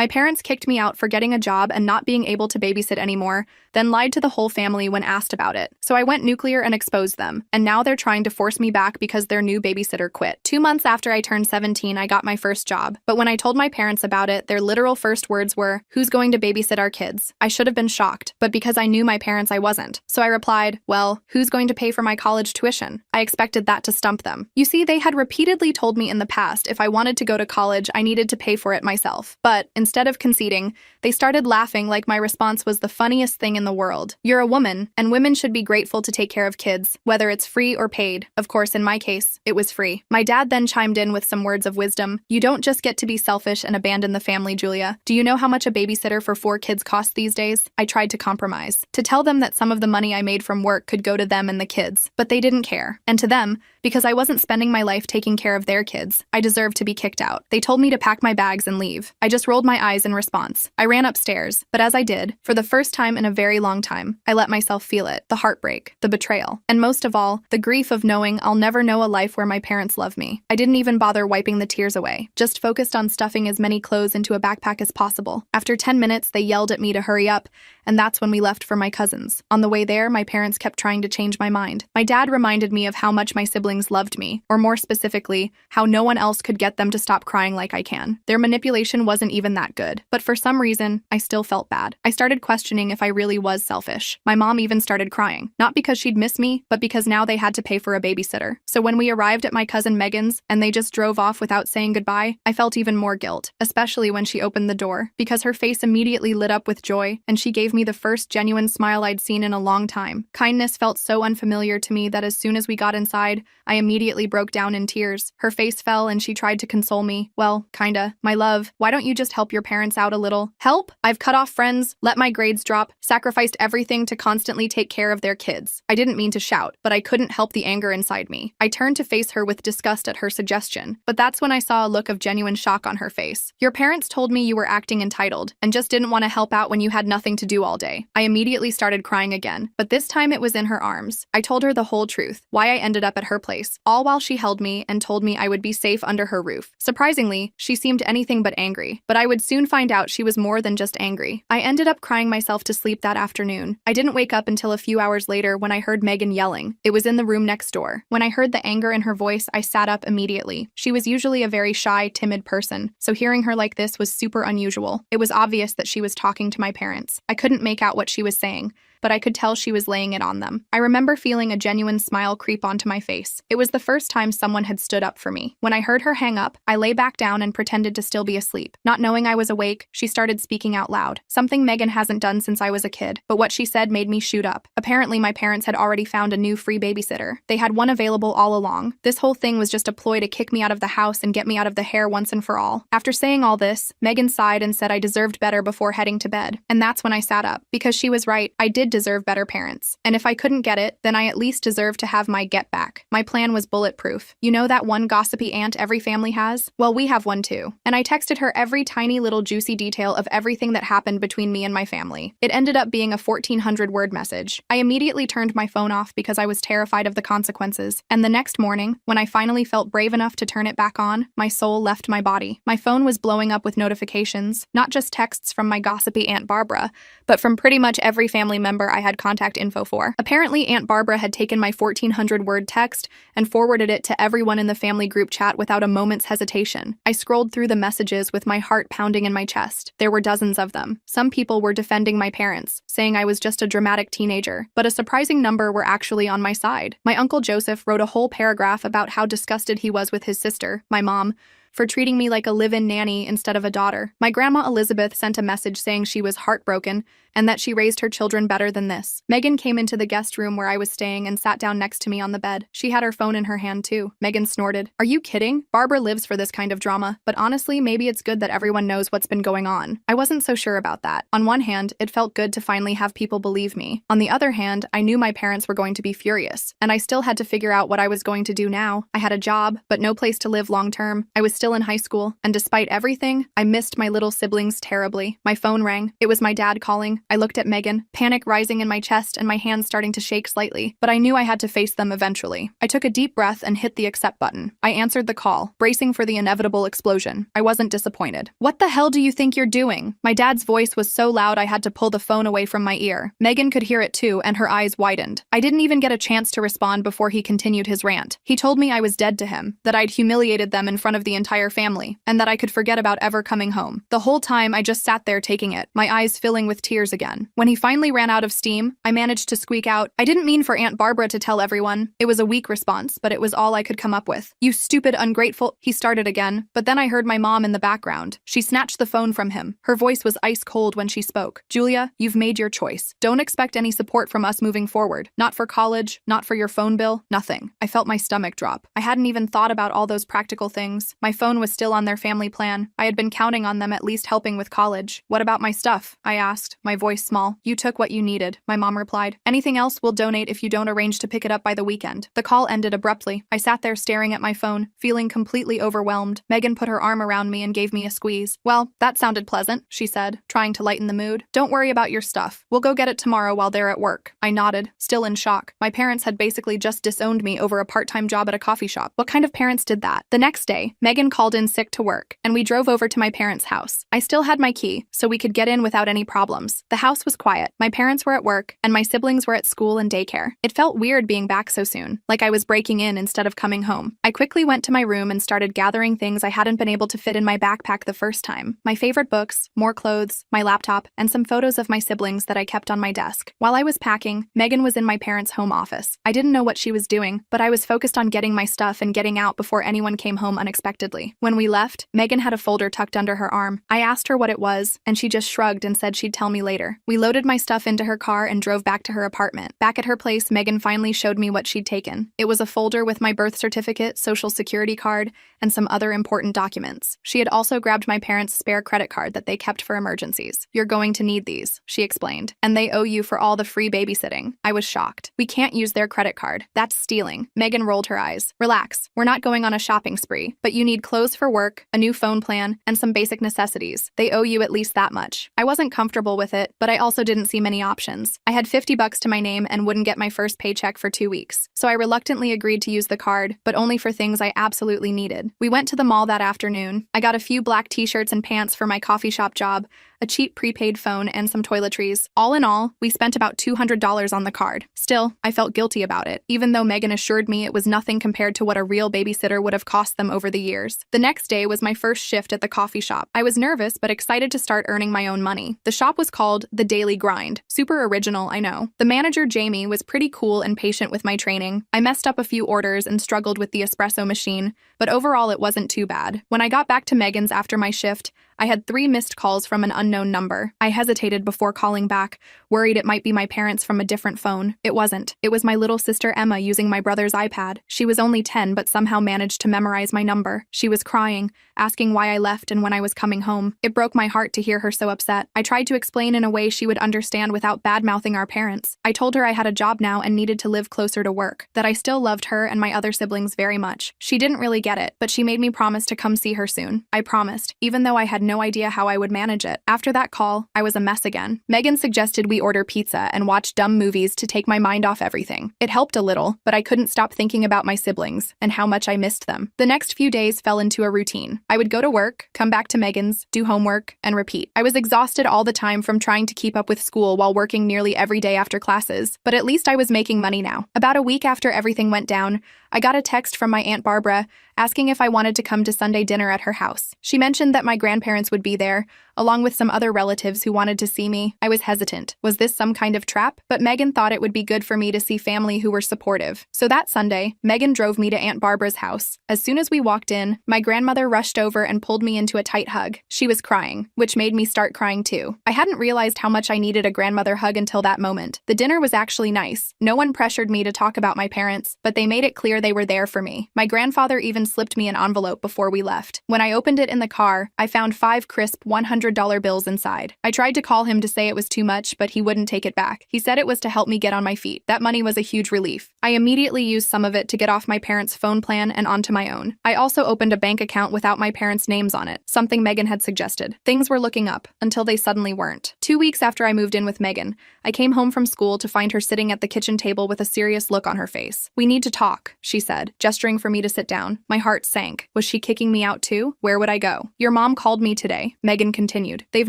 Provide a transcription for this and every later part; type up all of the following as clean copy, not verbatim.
My parents kicked me out for getting a job and not being able to babysit anymore, then lied to the whole family when asked about it. So I went nuclear and exposed them, and now they're trying to force me back because their new babysitter quit. 2 months after I turned 17, I got my first job. But when I told my parents about it, their literal first words were, "Who's going to babysit our kids?" I should have been shocked, but because I knew my parents, I wasn't. So I replied, "Well, who's going to pay for my college tuition?" I expected that to stump them. You see, they had repeatedly told me in the past if I wanted to go to college, I needed to pay for it myself. But instead of conceding, they started laughing like my response was the funniest thing in the world. You're a woman, and women should be grateful to take care of kids, whether it's free or paid. Of course, in my case, it was free. My dad then chimed in with some words of wisdom. "You don't just get to be selfish and abandon the family, Julia. Do you know how much a babysitter for 4 kids costs these days?" I tried to compromise, to tell them that some of the money I made from work could go to them and the kids, but they didn't care. And to them, because I wasn't spending my life taking care of their kids, I deserved to be kicked out. They told me to pack my bags and leave. I just rolled my eyes in response. I ran upstairs, but as I did, for the first time in a very long time, I let myself feel it, the heartbreak, the betrayal, and most of all, the grief of knowing I'll never know a life where my parents love me. I didn't even bother wiping the tears away, just focused on stuffing as many clothes into a backpack as possible. After 10 minutes, they yelled at me to hurry up, and that's when we left for my cousins. On the way there, my parents kept trying to change my mind. My dad reminded me of how much my siblings loved me, or more specifically, how no one else could get them to stop crying like I can. Their manipulation wasn't even that good, but for some reason, I still felt bad. I started questioning if I really was selfish. My mom even started crying, not because she'd miss me, but because now they had to pay for a babysitter. So when we arrived at my cousin Megan's and they just drove off without saying goodbye, I felt even more guilt, especially when she opened the door, because her face immediately lit up with joy, and she gave me the first genuine smile I'd seen in a long time. Kindness felt so unfamiliar to me that as soon as we got inside, I immediately broke down in tears. Her face fell and she tried to console me. "Well, kinda. My love, why don't you just help your parents out a little?" Help? I've cut off friends, let my grades drop, sacrificed everything to constantly take care of their kids. I didn't mean to shout, but I couldn't help the anger inside me. I turned to face her with disgust at her suggestion, but that's when I saw a look of genuine shock on her face. "Your parents told me you were acting entitled and just didn't want to help out when you had nothing to do all day." I immediately started crying again, but this time it was in her arms. I told her the whole truth, why I ended up at her place, all while she held me and told me I would be safe under her roof. Surprisingly, she seemed anything but angry, but I would soon find out she was more than just angry. I ended up crying myself to sleep that afternoon. I didn't wake up until a few hours later when I heard Megan yelling. It was in the room next door. When I heard the anger in her voice, I sat up immediately. She was usually a very shy, timid person, so hearing her like this was super unusual. It was obvious that she was talking to my parents. I couldn't make out what she was saying, but I could tell she was laying it on them. I remember feeling a genuine smile creep onto my face. It was the first time someone had stood up for me. When I heard her hang up, I lay back down and pretended to still be asleep. Not knowing I was awake, she started speaking out loud, something Megan hasn't done since I was a kid, but what she said made me shoot up. Apparently, my parents had already found a new free babysitter. They had one available all along. This whole thing was just a ploy to kick me out of the house and get me out of the hair once and for all. After saying all this, Megan sighed and said I deserved better before heading to bed. And that's when I sat up, because she was right. I did deserve better parents. And if I couldn't get it, then I at least deserved to have my get back. My plan was bulletproof. You know that one gossipy aunt every family has? Well, we have one too. And I texted her every tiny little juicy detail of everything that happened between me and my family. It ended up being a 1,400-word message. I immediately turned my phone off because I was terrified of the consequences. And the next morning, when I finally felt brave enough to turn it back on, my soul left my body. My phone was blowing up with notifications, not just texts from my gossipy Aunt Barbara, but from pretty much every family member I had contact info for. Apparently, Aunt Barbara had taken my 1,400-word text and forwarded it to everyone in the family group chat without a moment's hesitation. I scrolled through the messages with my heart pounding in my chest. There were dozens of them. Some people were defending my parents, saying I was just a dramatic teenager, but a surprising number were actually on my side. My Uncle Joseph wrote a whole paragraph about how disgusted he was with his sister, my mom, for treating me like a live-in nanny instead of a daughter. My grandma Elizabeth sent a message saying she was heartbroken and that she raised her children better than this. Megan came into the guest room where I was staying and sat down next to me on the bed. She had her phone in her hand too. Megan snorted. "Are you kidding? Barbara lives for this kind of drama, but honestly, maybe it's good that everyone knows what's been going on." I wasn't so sure about that. On one hand, it felt good to finally have people believe me. On the other hand, I knew my parents were going to be furious, and I still had to figure out what I was going to do now. I had a job, but no place to live long term. I was still in high school, and despite everything, I missed my little siblings terribly. My phone rang. It was my dad calling. I looked at Megan, panic rising in my chest and my hands starting to shake slightly, but I knew I had to face them eventually. I took a deep breath and hit the accept button. I answered the call, bracing for the inevitable explosion. I wasn't disappointed. "What the hell do you think you're doing?" My dad's voice was so loud I had to pull the phone away from my ear. Megan could hear it too, and her eyes widened. I didn't even get a chance to respond before he continued his rant. He told me I was dead to him, that I'd humiliated them in front of the entire family, and that I could forget about ever coming home. The whole time I just sat there taking it, my eyes filling with tears again. When he finally ran out of steam, I managed to squeak out, "I didn't mean for Aunt Barbara to tell everyone." It was a weak response, but it was all I could come up with. "You stupid, ungrateful," he started again, but then I heard my mom in the background. She snatched the phone from him. Her voice was ice cold when she spoke. "Julia, you've made your choice. Don't expect any support from us moving forward. Not for college, not for your phone bill, nothing." I felt my stomach drop. I hadn't even thought about all those practical things. My phone was still on their family plan. I had been counting on them at least helping with college. "What about my stuff?" I asked, my voice small. "You took what you needed," my mom replied. "Anything else we'll donate if you don't arrange to pick it up by the weekend." The call ended abruptly. I sat there staring at my phone, feeling completely overwhelmed. Megan put her arm around me and gave me a squeeze. "Well, that sounded pleasant," she said, trying to lighten the mood. "Don't worry about your stuff. We'll go get it tomorrow while they're at work." I nodded, still in shock. My parents had basically just disowned me over a part-time job at a coffee shop. What kind of parents did that? The next day, Megan called in sick to work, and we drove over to my parents' house. I still had my key, so we could get in without any problems. The house was quiet. My parents were at work, and my siblings were at school and daycare. It felt weird being back so soon, like I was breaking in instead of coming home. I quickly went to my room and started gathering things I hadn't been able to fit in my backpack the first time. My favorite books, more clothes, my laptop, and some photos of my siblings that I kept on my desk. While I was packing, Megan was in my parents' home office. I didn't know what she was doing, but I was focused on getting my stuff and getting out before anyone came home unexpectedly. When we left, Megan had a folder tucked under her arm. I asked her what it was, and she just shrugged and said she'd tell me later. We loaded my stuff into her car and drove back to her apartment. Back at her place, Megan finally showed me what she'd taken. It was a folder with my birth certificate, social security card, and some other important documents. She had also grabbed my parents' spare credit card that they kept for emergencies. "You're going to need these," she explained, "and they owe you for all the free babysitting." I was shocked. "We can't use their credit card. That's stealing." Megan rolled her eyes. "Relax. We're not going on a shopping spree, but you need clothes for work, a new phone plan, and some basic necessities. They owe you at least that much." I wasn't comfortable with it, but I also didn't see many options. I had $50 to my name and wouldn't get my first paycheck for 2 weeks, so I reluctantly agreed to use the card, but only for things I absolutely needed. We went to the mall that afternoon. I got a few black t-shirts and pants for my coffee shop job, a cheap prepaid phone, and some toiletries. All in all, we spent about $200 on the card. Still, I felt guilty about it, even though Megan assured me it was nothing compared to what a real babysitter would have cost them over the years. The next day was my first shift at the coffee shop. I was nervous but excited to start earning my own money. The shop was called The Daily Grind. Super original, I know. The manager, Jamie, was pretty cool and patient with my training. I messed up a few orders and struggled with the espresso machine, but overall it wasn't too bad. When I got back to Megan's after my shift, I had 3 missed calls from an unknown number. I hesitated before calling back, worried it might be my parents from a different phone. It wasn't. It was my little sister Emma using my brother's iPad. She was only 10 but somehow managed to memorize my number. She was crying, asking why I left and when I was coming home. It broke my heart to hear her so upset. I tried to explain in a way she would understand without bad-mouthing our parents. I told her I had a job now and needed to live closer to work, that I still loved her and my other siblings very much. She didn't really get it, but she made me promise to come see her soon. I promised, even though I had no idea how I would manage it. After that call, I was a mess again. Megan suggested we order pizza and watch dumb movies to take my mind off everything. It helped a little, but I couldn't stop thinking about my siblings and how much I missed them. The next few days fell into a routine. I would go to work, come back to Megan's, do homework, and repeat. I was exhausted all the time from trying to keep up with school while working nearly every day after classes, but at least I was making money now. About a week after everything went down, I got a text from my Aunt Barbara asking if I wanted to come to Sunday dinner at her house. She mentioned that my grandparents would be there, along with some other relatives who wanted to see me. I was hesitant. Was this some kind of trap? But Megan thought it would be good for me to see family who were supportive. So that Sunday, Megan drove me to Aunt Barbara's house. As soon as we walked in, my grandmother rushed over and pulled me into a tight hug. She was crying, which made me start crying too. I hadn't realized how much I needed a grandmother hug until that moment. The dinner was actually nice. No one pressured me to talk about my parents, but they made it clear they were there for me. My grandfather even slipped me an envelope before we left. When I opened it in the car, I found 5 crisp $100 $500 bills inside. I tried to call him to say it was too much, but he wouldn't take it back. He said it was to help me get on my feet. That money was a huge relief. I immediately used some of it to get off my parents' phone plan and onto my own. I also opened a bank account without my parents' names on it, something Megan had suggested. Things were looking up, until they suddenly weren't. 2 weeks after I moved in with Megan, I came home from school to find her sitting at the kitchen table with a serious look on her face. "We need to talk," she said, gesturing for me to sit down. My heart sank. Was she kicking me out too? Where would I go? "Your mom called me today," Megan continued. "They've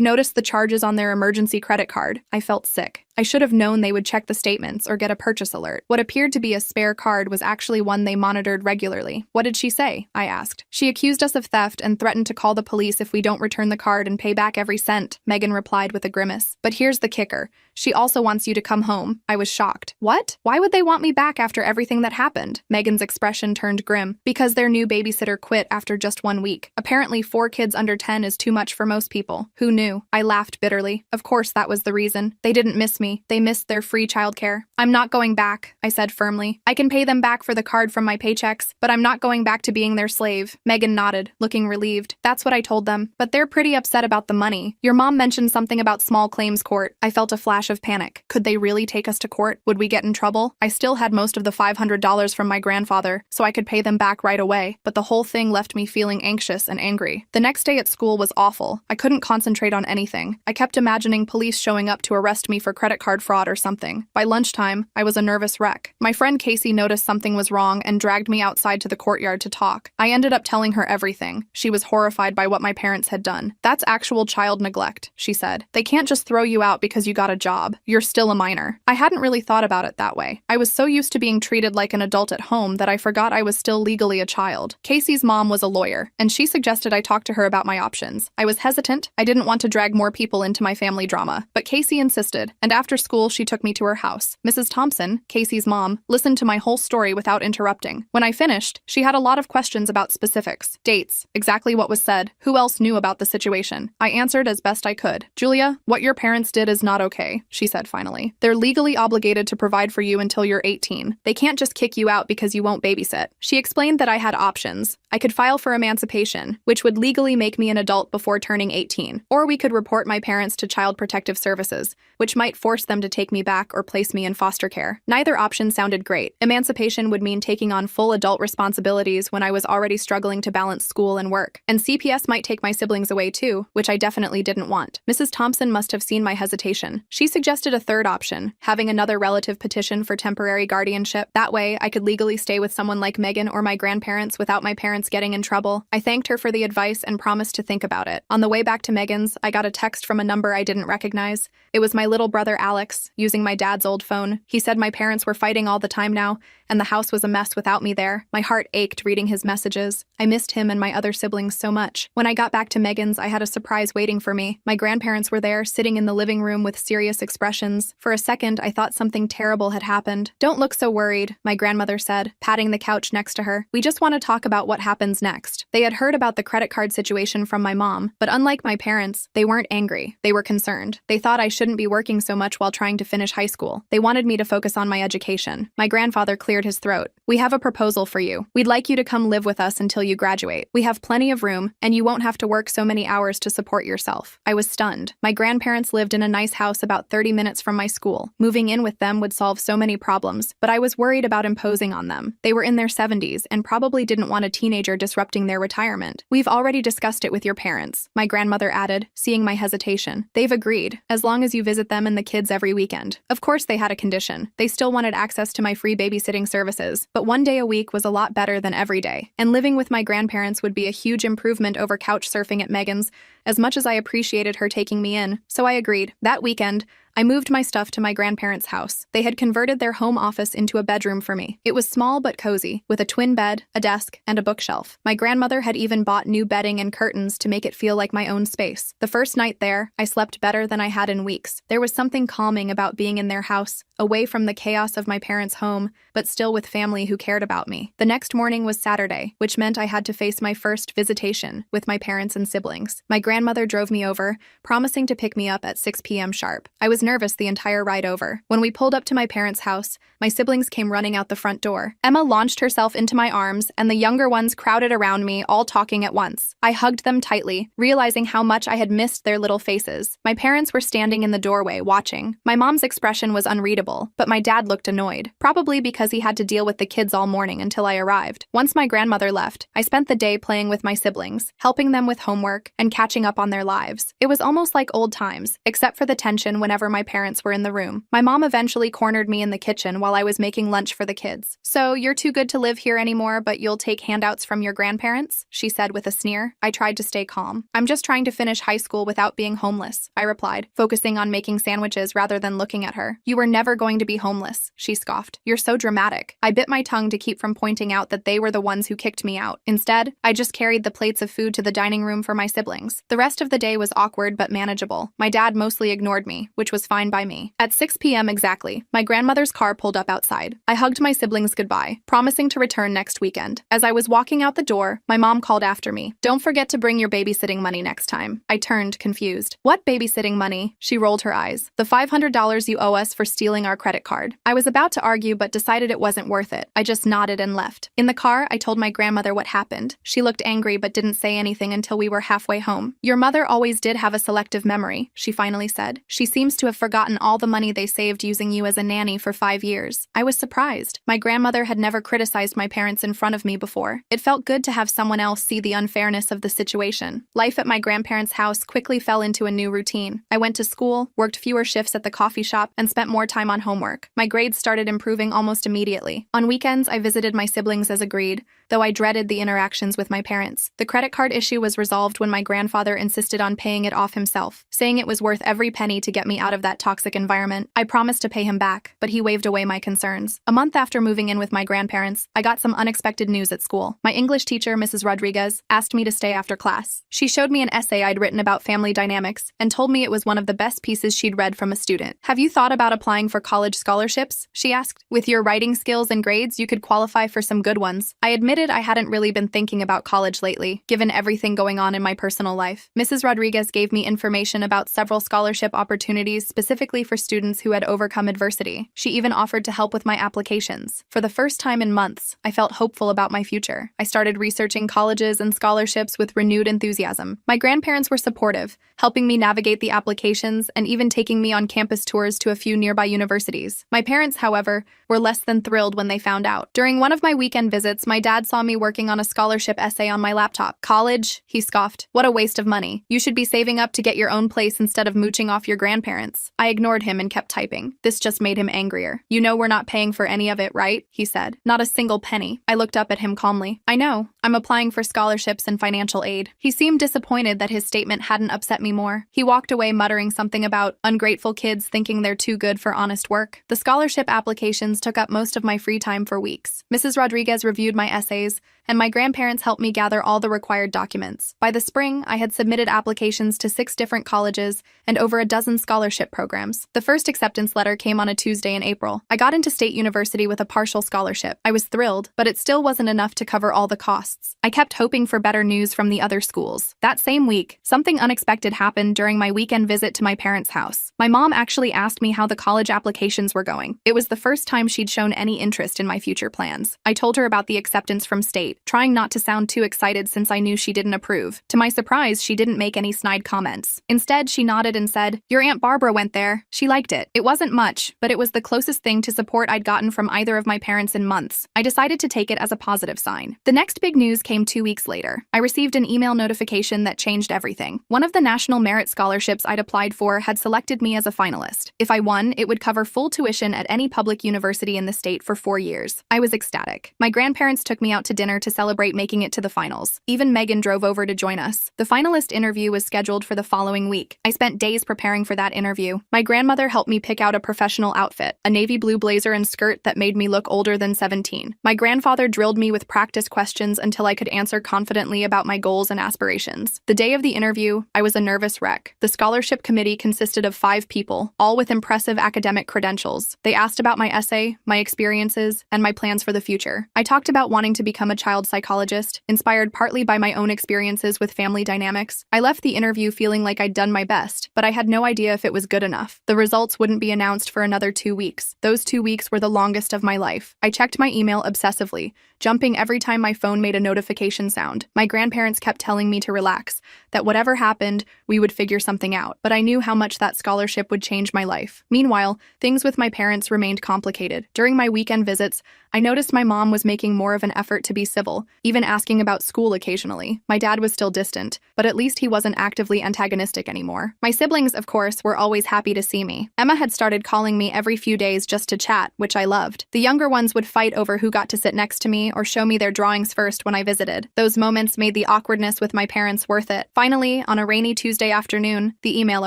noticed the charges on their emergency credit card." I felt sick. I should have known they would check the statements or get a purchase alert. What appeared to be a spare card was actually one they monitored regularly. "What did she say?" I asked. "She accused us of theft and threatened to call the police if we don't return the card and pay back every cent," Megan replied with a grimace. "But here's the kicker. She also wants you to come home." I was shocked. "What? Why would they want me back after everything that happened?" Megan's expression turned grim. "Because their new babysitter quit after just 1 week. Apparently 4 kids under 10 is too much for most people. Who knew?" I laughed bitterly. Of course that was the reason. They didn't miss me. They missed their free childcare. "I'm not going back," I said firmly. "I can pay them back for the card from my paychecks, but I'm not going back to being their slave." Megan nodded, looking relieved. "That's what I told them. But they're pretty upset about the money. Your mom mentioned something about small claims court." I felt a flash of panic. Could they really take us to court? Would we get in trouble? I still had most of the $500 from my grandfather, so I could pay them back right away, but the whole thing left me feeling anxious and angry. The next day at school was awful. I couldn't concentrate on anything. I kept imagining police showing up to arrest me for credit card fraud or something. By lunchtime, I was a nervous wreck. My friend Casey noticed something was wrong and dragged me outside to the courtyard to talk. I ended up telling her everything. She was horrified by what my parents had done. "That's actual child neglect," she said. "They can't just throw you out because you got a job. You're still a minor." I hadn't really thought about it that way. I was so used to being treated like an adult at home that I forgot I was still legally a child. Casey's mom was a lawyer, and she suggested I talk to her about my options. I was hesitant. I didn't want to drag more people into my family drama, but Casey insisted, and after school she took me to her house. Mrs. Thompson, Casey's mom, listened to my whole story without interrupting. When I finished, she had a lot of questions about specifics, dates, exactly what was said, who else knew about the situation. I answered as best I could. "Julia, what your parents did is not okay," she said finally. "They're legally obligated to provide for you until you're 18. They can't just kick you out because you won't babysit." She explained that I had options. I could file for emancipation, which would legally make me an adult before turning 18, or we could report my parents to Child Protective Services, which might force them to take me back or place me in foster care. Neither option sounded great. Emancipation would mean taking on full adult responsibilities when I was already struggling to balance school and work. And CPS might take my siblings away too, which I definitely didn't want. Mrs. Thompson must have seen my hesitation. She suggested a third option, having another relative petition for temporary guardianship. That way, I could legally stay with someone like Megan or my grandparents without my parents getting in trouble. I thanked her for the advice and promised to think about it. On the way back to Megan's, I got a text from a number I didn't recognize. It was my little brother Alex, using my dad's old phone. He said my parents were fighting all the time now, and the house was a mess without me there. My heart ached reading his messages. I missed him and my other siblings so much. When I got back to Megan's, I had a surprise waiting for me. My grandparents were there, sitting in the living room with serious expressions. For a second, I thought something terrible had happened. "Don't look so worried," my grandmother said, patting the couch next to her. "We just want to talk about what happens next." They had heard about the credit card situation from my mom, but unlike my parents, they weren't angry. They were concerned. They thought I shouldn't be working so much while trying to finish high school. They wanted me to focus on my education. My grandfather cleared his throat. "We have a proposal for you. We'd like you to come live with us until you graduate. We have plenty of room, and you won't have to work so many hours to support yourself." I was stunned. My grandparents lived in a nice house about 30 minutes from my school. Moving in with them would solve so many problems, but I was worried about imposing on them. They were in their 70s and probably didn't want a teenager disrupting their retirement. "We've already discussed it with your parents," my grandmother added, seeing my hesitation. "They've agreed, as long as you visit them and the kids every weekend." Of course they had a condition. They still wanted access to my free babysitting services, but 1 day a week was a lot better than every day. And living with my grandparents would be a huge improvement over couch surfing at Megan's, as much as I appreciated her taking me in. So I agreed. That weekend, I moved my stuff to my grandparents' house. They had converted their home office into a bedroom for me. It was small but cozy, with a twin bed, a desk, and a bookshelf. My grandmother had even bought new bedding and curtains to make it feel like my own space. The first night there, I slept better than I had in weeks. There was something calming about being in their house, away from the chaos of my parents' home, but still with family who cared about me. The next morning was Saturday, which meant I had to face my first visitation with my parents and siblings. My grandmother drove me over, promising to pick me up at 6 p.m. sharp. I was was nervous the entire ride over. When we pulled up to my parents' house, my siblings came running out the front door. Emma launched herself into my arms, and the younger ones crowded around me, all talking at once. I hugged them tightly, realizing how much I had missed their little faces. My parents were standing in the doorway, watching. My mom's expression was unreadable, but my dad looked annoyed, probably because he had to deal with the kids all morning until I arrived. Once my grandmother left, I spent the day playing with my siblings, helping them with homework, and catching up on their lives. It was almost like old times, except for the tension whenever my parents were in the room. My mom eventually cornered me in the kitchen while I was making lunch for the kids. "So, you're too good to live here anymore, but you'll take handouts from your grandparents?" she said with a sneer. I tried to stay calm. "I'm just trying to finish high school without being homeless," I replied, focusing on making sandwiches rather than looking at her. "You were never going to be homeless," she scoffed. "You're so dramatic." I bit my tongue to keep from pointing out that they were the ones who kicked me out. Instead, I just carried the plates of food to the dining room for my siblings. The rest of the day was awkward but manageable. My dad mostly ignored me, which was fine by me. At 6 p.m. exactly, my grandmother's car pulled up outside. I hugged my siblings goodbye, promising to return next weekend. As I was walking out the door, my mom called after me. "Don't forget to bring your babysitting money next time." I turned, confused. "What babysitting money?" She rolled her eyes. "The $500 you owe us for stealing our credit card." I was about to argue but decided it wasn't worth it. I just nodded and left. In the car, I told my grandmother what happened. She looked angry but didn't say anything until we were halfway home. "Your mother always did have a selective memory," she finally said. "She seems to have forgotten all the money they saved using you as a nanny for 5 years." I was surprised. My grandmother had never criticized my parents in front of me before. It felt good to have someone else see the unfairness of the situation. Life at my grandparents' house quickly fell into a new routine. I went to school, worked fewer shifts at the coffee shop, and spent more time on homework. My grades started improving almost immediately. On weekends, I visited my siblings as agreed, though I dreaded the interactions with my parents. The credit card issue was resolved when my grandfather insisted on paying it off himself, saying it was worth every penny to get me out of that toxic environment. I promised to pay him back, but he waved away my concerns. A month after moving in with my grandparents, I got some unexpected news at school. My English teacher, Mrs. Rodriguez, asked me to stay after class. She showed me an essay I'd written about family dynamics and told me it was one of the best pieces she'd read from a student. "Have you thought about applying for college scholarships?" she asked. "With your writing skills and grades, you could qualify for some good ones." I admitted I hadn't really been thinking about college lately, given everything going on in my personal life. Mrs. Rodriguez gave me information about several scholarship opportunities specifically for students who had overcome adversity. She even offered to help with my applications. For the first time in months, I felt hopeful about my future. I started researching colleges and scholarships with renewed enthusiasm. My grandparents were supportive, helping me navigate the applications and even taking me on campus tours to a few nearby universities. My parents, however, were less than thrilled when they found out. During one of my weekend visits, my dad saw me working on a scholarship essay on my laptop. "College?" he scoffed. "What a waste of money. You should be saving up to get your own place instead of mooching off your grandparents." I ignored him and kept typing. This just made him angrier. "You know we're not paying for any of it, right?" he said. "Not a single penny." I looked up at him calmly. "I know. I'm applying for scholarships and financial aid." He seemed disappointed that his statement hadn't upset me more. He walked away muttering something about ungrateful kids thinking they're too good for honest work. The scholarship applications took up most of my free time for weeks. Mrs. Rodriguez reviewed my essays, and my grandparents helped me gather all the required documents. By the spring, I had submitted applications to 6 different colleges and over a dozen scholarship programs. The first acceptance letter came on a Tuesday in April. I got into State University with a partial scholarship. I was thrilled, but it still wasn't enough to cover all the costs. I kept hoping for better news from the other schools. That same week, something unexpected happened during my weekend visit to my parents' house. My mom actually asked me how the college applications were going. It was the first time she'd shown any interest in my future plans. I told her about the acceptance from State, trying not to sound too excited since I knew she didn't approve. To my surprise, she didn't make any snide comments. Instead, she nodded and said, "Your Aunt Barbara went there. She liked it." It wasn't much, but it was the closest thing to support I'd gotten from either of my parents in months. I decided to take it as a positive sign. The next big news came 2 weeks later. I received an email notification that changed everything. One of the National Merit Scholarships I'd applied for had selected me as a finalist. If I won, it would cover full tuition at any public university in the state for 4 years. I was ecstatic. My grandparents took me out to dinner to celebrate making it to the finals. Even Megan drove over to join us. The finalist interview was scheduled for the following week. I spent days preparing for that interview. My grandmother helped me pick out a professional outfit, a navy blue blazer and skirt that made me look older than 17. My grandfather drilled me with practice questions until I could answer confidently about my goals and aspirations. The day of the interview, I was a nervous wreck. The scholarship committee consisted of 5 people, all with impressive academic credentials. They asked about my essay, my experiences, and my plans for the future. I talked about wanting to to become a child psychologist, inspired partly by my own experiences with family dynamics. I left the interview feeling like I'd done my best, but I had no idea if it was good enough. The results wouldn't be announced for another 2 weeks. Those 2 weeks were the longest of my life. I checked my email obsessively, jumping every time my phone made a notification sound. My grandparents kept telling me to relax, that whatever happened, we would figure something out. But I knew how much that scholarship would change my life. Meanwhile, things with my parents remained complicated. During my weekend visits, I noticed my mom was making more of an effort to be civil, even asking about school occasionally. My dad was still distant, but at least he wasn't actively antagonistic anymore. My siblings, of course, were always happy to see me. Emma had started calling me every few days just to chat, which I loved. The younger ones would fight over who got to sit next to me or show me their drawings first when I visited. Those moments made the awkwardness with my parents worth it. Finally, on a rainy Tuesday afternoon, the email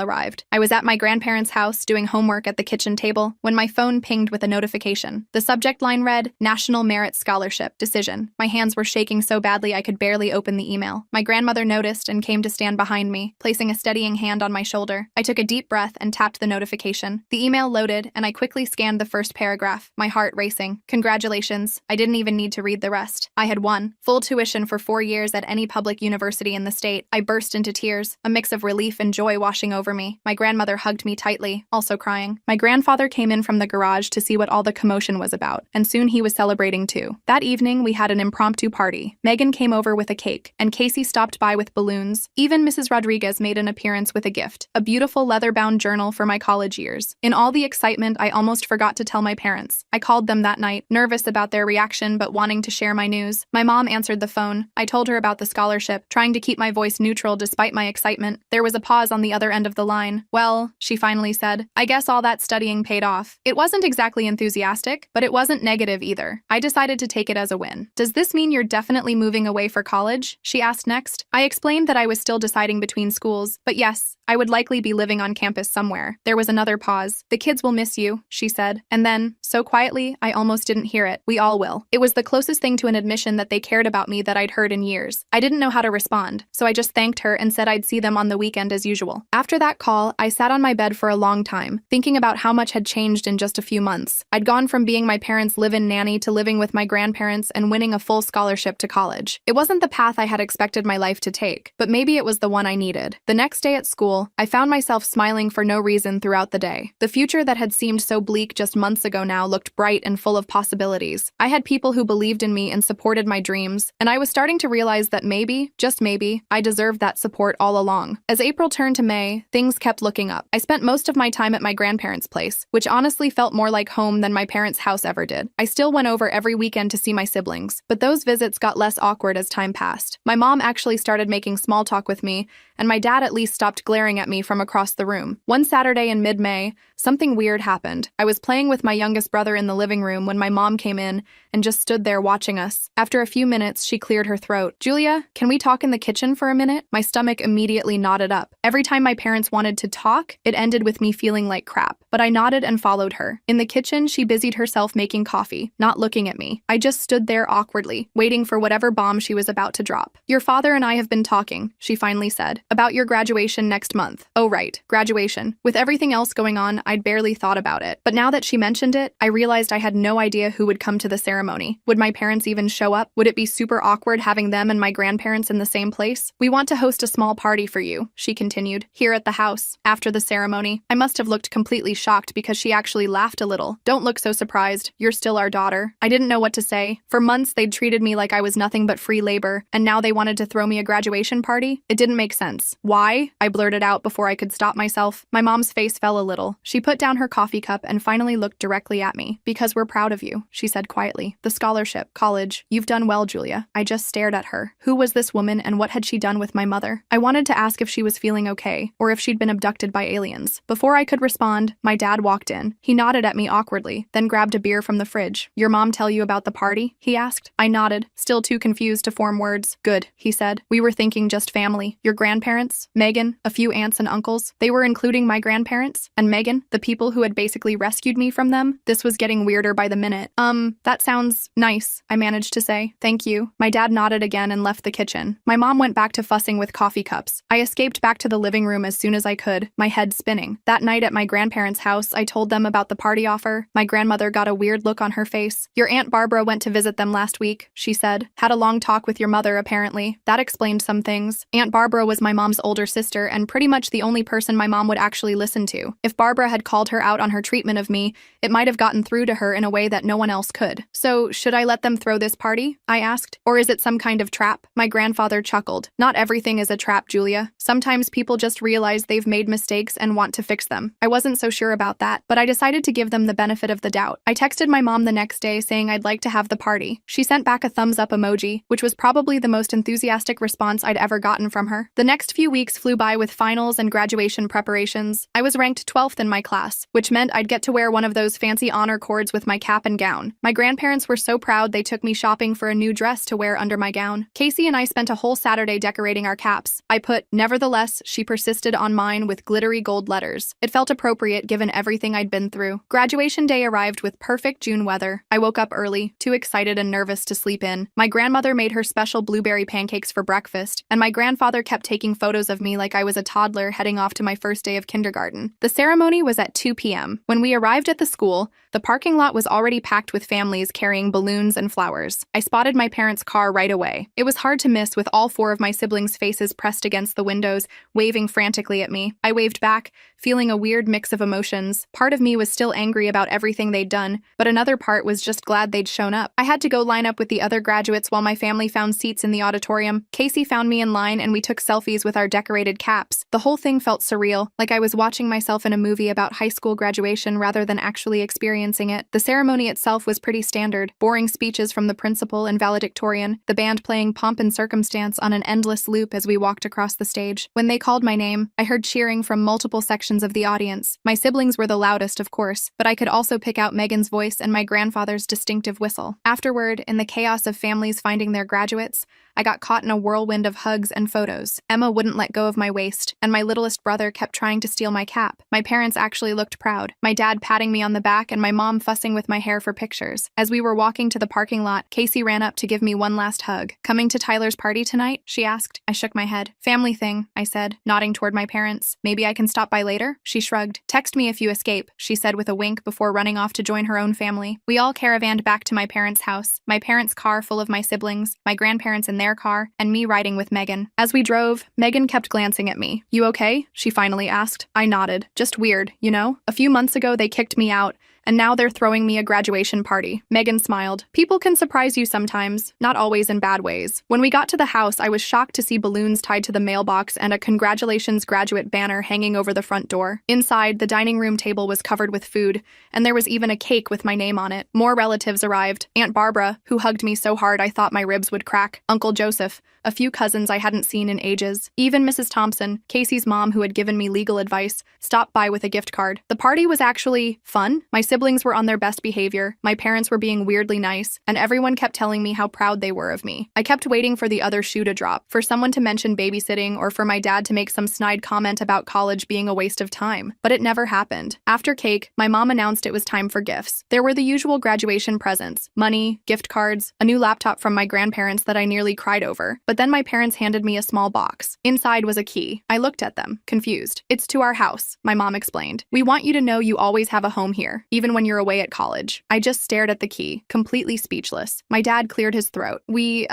arrived. I was at my grandparents' house doing homework at the kitchen table when my phone pinged with a notification. The subject line read, National Merit Scholarship Decision. My hands were shaking so badly I could barely open the email. My grandmother noticed and came to stand behind me, placing a steadying hand on my shoulder. I took a deep breath and tapped the notification. The email loaded, and I quickly scanned the first paragraph, my heart racing. Congratulations. I didn't even need to read the rest. I had won. Full tuition for 4 years at any public university in the state. I burst into tears, a mix of relief and joy washing over me. My grandmother hugged me tightly, also crying. My grandfather came in from the garage to see what all the commotion was about, and soon he was celebrating too. That evening, we had an impromptu party. Megan came over with a cake, and Casey stopped by with balloons. Even Mrs. Rodriguez made an appearance with a gift, a beautiful leather-bound journal for my college years. In all the excitement, I almost forgot to tell my parents. I called them that night, nervous about their reaction but wanting to share my news. My mom answered the phone. I told her about the scholarship, trying to keep my voice neutral despite my excitement. There was a pause on the other end of the line. Well, she finally said, I guess all that studying paid off. It wasn't exactly enthusiastic, but it wasn't negative either. I decided to take it as a win. Does this mean you're definitely moving away for college? She asked next. I explained that I was still deciding between schools, but yes, I would likely be living on campus somewhere. There was another pause. The kids will miss you, she said. And then, so quietly, I almost didn't hear it. We all will. It was the closest thing to an admission that they cared about me that I'd heard in years. I didn't know how to respond, so I just thanked her and said I'd see them on the weekend as usual. After that call, I sat on my bed for a long time, thinking about how much had changed in just a few months. I'd gone from being my parents' live-in nanny to living with my grandparents and winning a full scholarship to college. It wasn't the path I had expected my life to take, but maybe it was the one I needed. The next day at school, I found myself smiling for no reason throughout the day. The future that had seemed so bleak just months ago now looked bright and full of possibilities. I had people who believed in me and supported my dreams, and I was starting to realize that maybe, just maybe, I deserved that support all along. As April turned to May, things kept looking up. I spent most of my time at my grandparents' place, which honestly felt more like home than my parents' house ever did. I still went over every weekend to see my siblings, but those visits got less awkward as time passed. My mom actually started making small talk with me, and my dad at least stopped glaring at me from across the room. One Saturday in mid-May, something weird happened. I was playing with my youngest brother in the living room when my mom came in and just stood there watching us. After a few minutes, she cleared her throat. Julia, can we talk in the kitchen for a minute? My stomach immediately knotted up. Every time my parents wanted to talk, it ended with me feeling like crap. But I nodded and followed her. In the kitchen, she busied herself making coffee, not looking at me. I just stood there awkwardly, waiting for whatever bomb she was about to drop. Your father and I have been talking, she finally said, about your graduation next month. Oh right, graduation. With everything else going on, I'd barely thought about it. But now that she mentioned it, I realized I had no idea who would come to the ceremony. Would my parents even show up? Would it be super awkward having them and my grandparents in the same place? We want to host a small party for you, she continued, here at the house. After the ceremony, I must have looked completely shocked because she actually laughed a little. Don't look so surprised. You're still our daughter. I didn't know what to say. For months, they'd treated me like I was nothing but free labor, and now they wanted to throw me a graduation party? It didn't make sense. Why? I blurted out before I could stop myself. My mom's face fell a little. She put down her coffee cup and finally looked directly at me. Because we're proud of you, she said quietly. The scholarship, college. You've done well, Julia. I just stared at her. Who was this woman and what had she done with my mother? I wanted to ask if she was feeling okay, or if she'd been abducted by aliens. Before I could respond, my dad walked in. He nodded at me awkwardly, then grabbed a beer from the fridge. Your mom tell you about the party? He asked. I nodded, still too confused to form words. Good, he said. We were thinking just family. Your grandparents, Megan, a few aunts and uncles. They were including my grandparents, and Megan, the people who had basically rescued me from them. This was getting weirder by the minute. That sounds nice, I managed to say. Thank you. My dad nodded again and left the kitchen. My mom went back to fussing with coffee cups. I escaped back to the living room as soon as I could, my head spinning. That night at my grandparents' house, I told them about the party offer. My grandmother got a weird look on her face. Your Aunt Barbara went to visit them last last week, she said. Had a long talk with your mother, apparently. That explained some things. Aunt Barbara was my mom's older sister and pretty much the only person my mom would actually listen to. If Barbara had called her out on her treatment of me, it might have gotten through to her in a way that no one else could. So, should I let them throw this party? I asked. Or is it some kind of trap? My grandfather chuckled. Not everything is a trap, Julia. Sometimes people just realize they've made mistakes and want to fix them. I wasn't so sure about that, but I decided to give them the benefit of the doubt. I texted my mom the next day saying I'd like to have the party. She sent back a thumbs up emoji, which was probably the most enthusiastic response I'd ever gotten from her. The next few weeks flew by with finals and graduation preparations. I was ranked 12th in my class, which meant I'd get to wear one of those fancy honor cords with my cap and gown. My grandparents were so proud they took me shopping for a new dress to wear under my gown. Casey and I spent a whole Saturday decorating our caps. I put, "Nevertheless," she persisted on mine with glittery gold letters. It felt appropriate given everything I'd been through. Graduation day arrived with perfect June weather. I woke up early, too excited and nervous to sleep in. My grandmother made her special blueberry pancakes for breakfast, and my grandfather kept taking photos of me like I was a toddler heading off to my first day of kindergarten. The ceremony was at 2 p.m. When we arrived at the school, the parking lot was already packed with families carrying balloons and flowers. I spotted my parents' car right away. It was hard to miss with all 4 of my siblings' faces pressed against the windows, waving frantically at me. I waved back, feeling a weird mix of emotions. Part of me was still angry about everything they'd done, but another part was just glad they'd shown up. I had to go line up with the other graduates while my family found seats in the auditorium. Casey found me in line and we took selfies with our decorated caps. The whole thing felt surreal, like I was watching myself in a movie about high school graduation rather than actually experiencing it. The ceremony itself was pretty standard. Boring speeches from the principal and valedictorian, the band playing Pomp and Circumstance on an endless loop as we walked across the stage. When they called my name, I heard cheering from multiple sections of the audience. My siblings were the loudest, of course, but I could also pick out Megan's voice and my grandfather's distinctive whistle. Afterward, in the chaos of families finding their graduates, I got caught in a whirlwind of hugs and photos. Emma wouldn't let go of my waist, and my littlest brother kept trying to steal my cap. My parents actually looked proud, my dad patting me on the back and my mom fussing with my hair for pictures. As we were walking to the parking lot, Casey ran up to give me one last hug. "Coming to Tyler's party tonight?" she asked. I shook my head. "Family thing," I said, nodding toward my parents. "Maybe I can stop by later?" She shrugged. "Text me if you escape," she said with a wink before running off to join her own family. We all caravanned back to my parents' house, my parents' car full of my siblings, my grandparents in their car, and me riding with Megan. As we drove, Megan kept glancing at me. "You okay?" she finally asked. I nodded. "Just weird, you know? A few months ago they kicked me out, and now they're throwing me a graduation party." Megan smiled. "People can surprise you sometimes, not always in bad ways." When we got to the house, I was shocked to see balloons tied to the mailbox and a "Congratulations Graduate" banner hanging over the front door. Inside, the dining room table was covered with food, and there was even a cake with my name on it. More relatives arrived. Aunt Barbara, who hugged me so hard I thought my ribs would crack, Uncle Joseph, a few cousins I hadn't seen in ages. Even Mrs. Thompson, Casey's mom who had given me legal advice, stopped by with a gift card. The party was actually fun. My siblings were on their best behavior, my parents were being weirdly nice, and everyone kept telling me how proud they were of me. I kept waiting for the other shoe to drop, for someone to mention babysitting or for my dad to make some snide comment about college being a waste of time. But it never happened. After cake, my mom announced it was time for gifts. There were the usual graduation presents, money, gift cards, a new laptop from my grandparents that I nearly cried over. But then my parents handed me a small box. Inside was a key. I looked at them, confused. "It's to our house," my mom explained. "We want you to know you always have a home here, even when you're away at college." I just stared at the key, completely speechless. My dad cleared his throat. We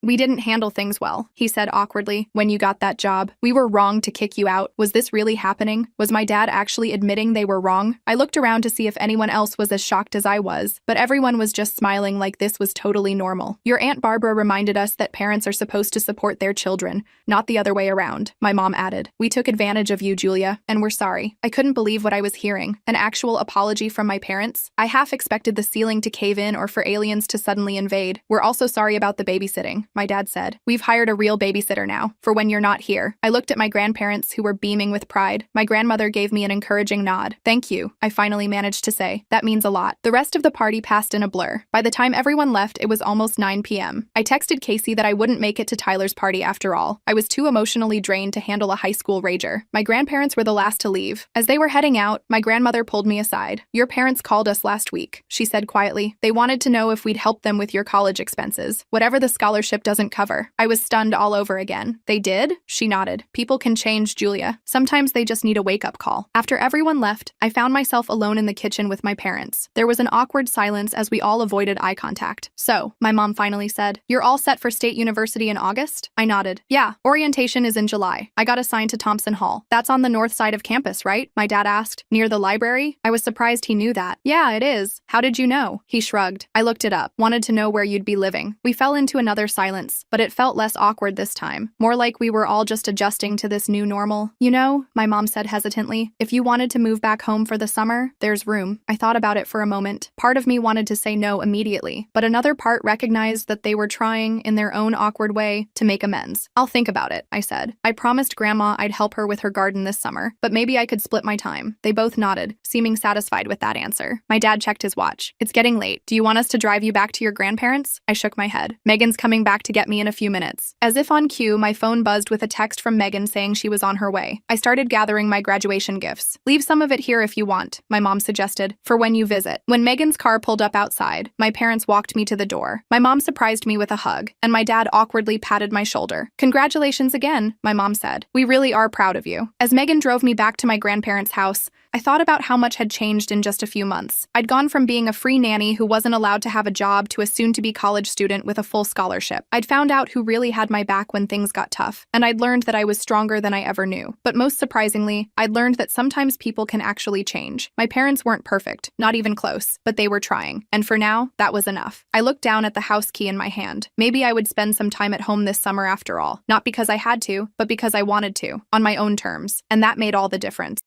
didn't handle things well," he said awkwardly, "when you got that job. We were wrong to kick you out." Was this really happening? Was my dad actually admitting they were wrong? I looked around to see if anyone else was as shocked as I was, but everyone was just smiling like this was totally normal. "Your Aunt Barbara reminded us that parents are supposed to support their children, not the other way around," my mom added. "We took advantage of you, Julia, and we're sorry." I couldn't believe what I was hearing. An actual apology from my parents? I half expected the ceiling to cave in or for aliens to suddenly invade. "We're also sorry about the babysitting," my dad said. "We've hired a real babysitter now, for when you're not here." I looked at my grandparents, who were beaming with pride. My grandmother gave me an encouraging nod. "Thank you," I finally managed to say. "That means a lot." The rest of the party passed in a blur. By the time everyone left, it was almost 9 p.m. I texted Casey that I wouldn't make it to Tyler's party after all. I was too emotionally drained to handle a high school rager. My grandparents were the last to leave. As they were heading out, my grandmother pulled me aside. "Your parents parents called us last week, she said quietly. They wanted to know if we'd help them with your college expenses, whatever the scholarship doesn't cover. I was stunned all over again. They did? She nodded. People can change, Julia. Sometimes they just need a wake-up call. After everyone left, I found myself alone in the kitchen with my parents. There was an awkward silence as we all avoided eye contact. So, my mom finally said, "You're all set for State University in August?" I nodded. "Yeah, orientation is in July. I got assigned to Thompson Hall. That's on the north side of campus, right?" My dad asked. "Near the library?" I was surprised he knew that. "Yeah, it is. How did you know?" He shrugged. "I looked it up. Wanted to know where you'd be living." We fell into another silence, but it felt less awkward this time. More like we were all just adjusting to this new normal. "You know," my mom said hesitantly, "if you wanted to move back home for the summer, there's room." I thought about it for a moment. Part of me wanted to say no immediately, but another part recognized that they were trying, in their own awkward way, to make amends. "I'll think about it," I said. I promised Grandma I'd help her with her garden this summer, but maybe I could split my time. They both nodded, seeming satisfied with that answer. My dad checked his watch. "It's getting late. Do you want us to drive you back to your grandparents?" I shook my head. "Megan's coming back to get me in a few minutes." As if on cue, my phone buzzed with a text from Megan saying she was on her way. I started gathering my graduation gifts. "Leave some of it here if you want," my mom suggested, "for when you visit." When Megan's car pulled up outside, my parents walked me to the door. My mom surprised me with a hug, and my dad awkwardly patted my shoulder. "Congratulations again," my mom said. "We really are proud of you." As Megan drove me back to my grandparents' house, I thought about how much had changed in just a few months. I'd gone from being a free nanny who wasn't allowed to have a job to a soon-to-be college student with a full scholarship. I'd found out who really had my back when things got tough, and I'd learned that I was stronger than I ever knew. But most surprisingly, I'd learned that sometimes people can actually change. My parents weren't perfect, not even close, but they were trying. And for now, that was enough. I looked down at the house key in my hand. Maybe I would spend some time at home this summer after all. Not because I had to, but because I wanted to, on my own terms. And that made all the difference.